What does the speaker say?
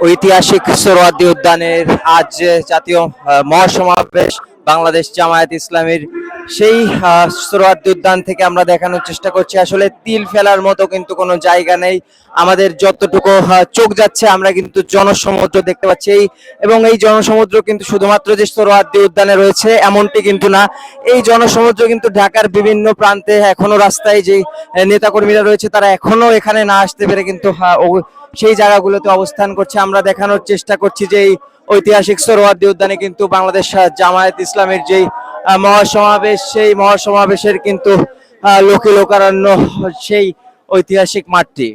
ঐতিহাসিক সোহরাওয়ার্দী উদ্যানের আজ জাতীয় মহাসমাবেশ বাংলাদেশ জামায়াত ইসলামীর সেই সোহরাওয়ার্দী উদ্যান থেকে আমরা দেখানোর চেষ্টা করছি। আসলে তিল ফেলার মতো কিন্তু কোনো জায়গা নেই, আমাদের যতটুকু চোখ যাচ্ছে আমরা কিন্তু জনসমুদ্র দেখতে পাচ্ছি। এবং এই জনসমুদ্র কিন্তু শুধুমাত্র যে সোহরাওয়ার্দী উদ্যানে রয়েছে এমনটি কিন্তু না, এই জনসমুদ্র কিন্তু ঢাকার বিভিন্ন প্রান্তে এখনো রাস্তায় যে নেতাকর্মীরা রয়েছে তারা এখনো এখানে না আসতে পেরে কিন্তু সেই জায়গাগুলোতে অবস্থান করছে। আমরা দেখানোর চেষ্টা করছি যে এই ঐতিহাসিক সোহরাওয়ার্দী উদ্যানে কিন্তু বাংলাদেশ জামায়াত ইসলামের যেই মহাসমাবেশ, সেই মহাসমাবেশের কিন্তু লোকে লোকারণ্য সেই ঐতিহাসিক মাঠটি।